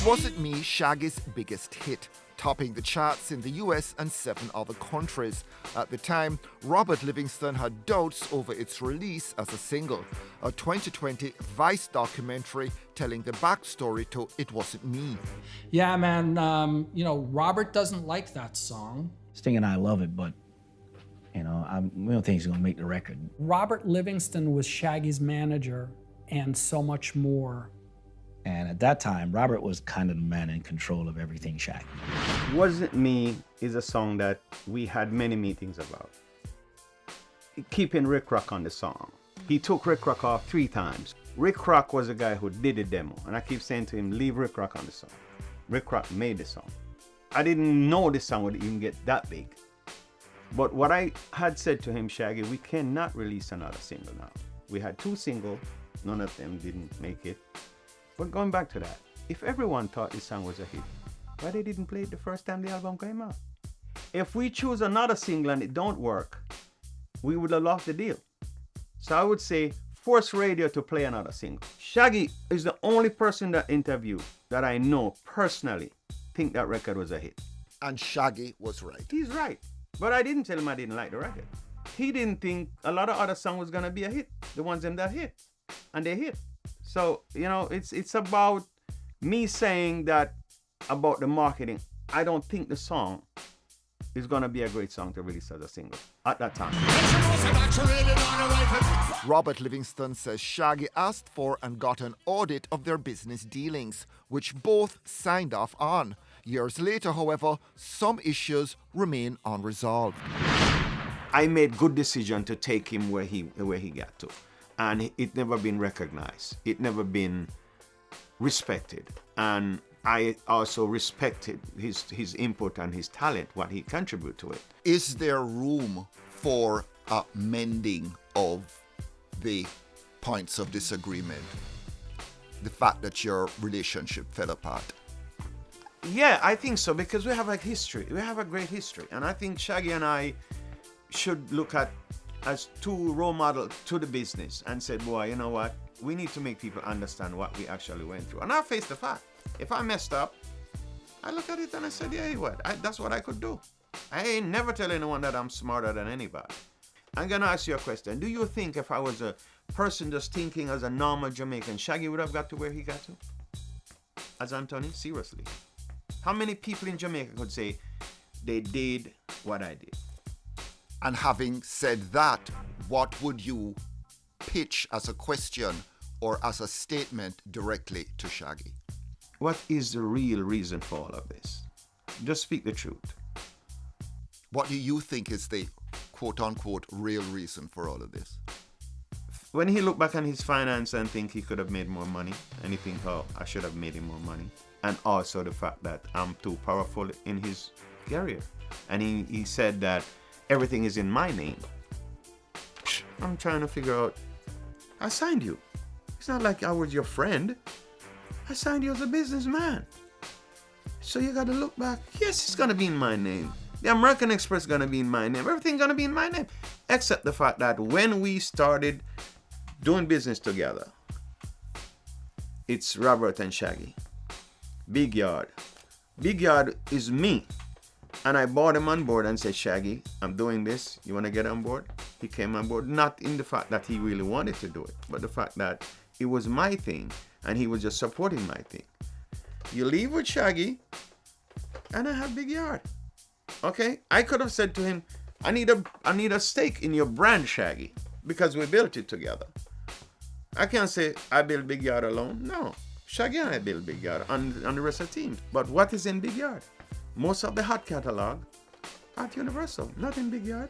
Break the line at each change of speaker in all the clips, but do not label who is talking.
Wasn't Me, Shaggy's biggest hit, topping the charts in the US and 7 other countries. At the time, Robert Livingston had doubts over its release as a single. A 2020 Vice documentary telling the backstory to It Wasn't Me.
Yeah, man, Robert doesn't like that song.
Sting and I love it, but, we don't think he's gonna make the record.
Robert Livingston was Shaggy's manager and so much more.
And at that time, Robert was kind of the man in control of everything Shaggy.
Wasn't Me is a song that we had many meetings about. Keeping Rick Rock on the song. He took Rick Rock off 3 times. Rick Rock was the guy who did the demo, and I keep saying to him, leave Rick Rock on the song. Rick Rock made the song. I didn't know the song would even get that big. But what I had said to him, Shaggy, we cannot release another single now. We had 2 singles, none of them didn't make it. But going back to that, if everyone thought this song was a hit, why they didn't play it the first time the album came out? If we choose another single and it don't work, we would have lost the deal. So I would say, force radio to play another single. Shaggy is the only person that interviewed that I know personally think that record was a hit.
And Shaggy was right.
He's right. But I didn't tell him I didn't like the record. He didn't think a lot of other songs was gonna be a hit. The ones them that hit. And they hit. So, it's about me saying that about the marketing. I don't think the song is going to be a great song to release as a single at that time.
Robert Livingston says Shaggy asked for and got an audit of their business dealings, which both signed off on. Years later, however, some issues remain unresolved.
I made good decision to take him where he got to. And it never been recognized. It never been respected. And I also respected his input and his talent, what he contributed to it.
Is there room for a mending of the points of disagreement? The fact that your relationship fell apart?
Yeah, I think so, because we have a history. We have a great history. And I think Shaggy and I should look at as 2 role models to the business and said, boy, you know what? We need to make people understand what we actually went through. And I face the fact. If I messed up, I look at it and I said, yeah, what? That's what I could do. I ain't never tell anyone that I'm smarter than anybody. I'm going to ask you a question. Do you think if I was a person just thinking as a normal Jamaican, Shaggy would have got to where he got to? As Anthony? Seriously. How many people in Jamaica could say they did what I did?
And having said that, what would you pitch as a question or as a statement directly to Shaggy?
What is the real reason for all of this? Just speak the truth.
What do you think is the quote-unquote real reason for all of this?
When he looked back on his finance and think he could have made more money, and he think, oh, I should have made him more money. And also the fact that I'm too powerful in his career. And he said that everything is in my name. I'm trying to figure out, I signed you. It's not like I was your friend. I signed you as a businessman. So you got to look back. Yes, it's going to be in my name. The American Express is going to be in my name. Everything's going to be in my name. Except the fact that when we started doing business together, it's Robert and Shaggy. Big Yard. Big Yard is me. And I brought him on board and said, Shaggy, I'm doing this. You want to get on board? He came on board, not in the fact that he really wanted to do it, but the fact that it was my thing and he was just supporting my thing. You leave with Shaggy and I have Big Yard. Okay? I could have said to him, I need a stake in your brand, Shaggy, because we built it together. I can't say I built Big Yard alone. No. Shaggy and I built Big Yard and the rest of the team. But what is in Big Yard? Most of the hot catalog at Universal, not in Big Yard.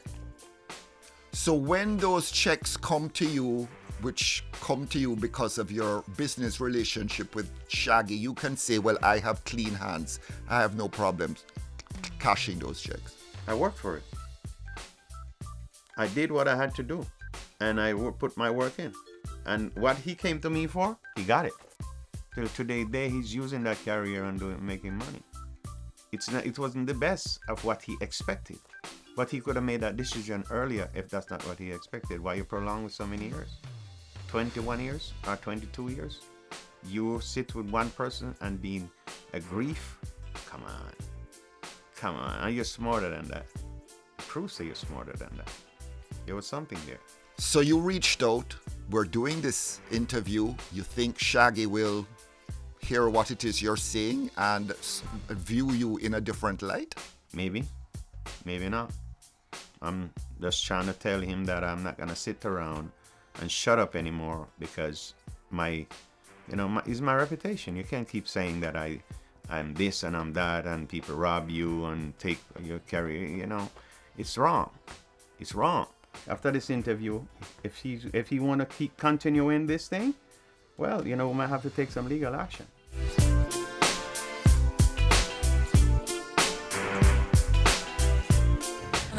So when those checks come to you, which come to you because of your business relationship with Shaggy, you can say, well, I have clean hands. I have no problems cashing those checks.
I worked for it. I did what I had to do. And I put my work in. And what he came to me for, he got it. Till today, he's using that career and making money. It wasn't the best of what he expected. But he could have made that decision earlier if that's not what he expected. Why you prolong with so many years? 21 years or 22 years? You sit with one person and being a grief? Come on. Come on. And you're smarter than that. Prove that you're smarter than that. There was something there.
So you reached out. We're doing this interview. You think Shaggy will hear what it is you're saying and view you in a different light?
Maybe. Maybe not. I'm just trying to tell him that I'm not going to sit around and shut up anymore because it's my reputation. You can't keep saying that I'm this and I'm that and people rob you and take your career. It's wrong. It's wrong. After this interview, if he want to keep continuing this thing, well, we might have to take some legal action.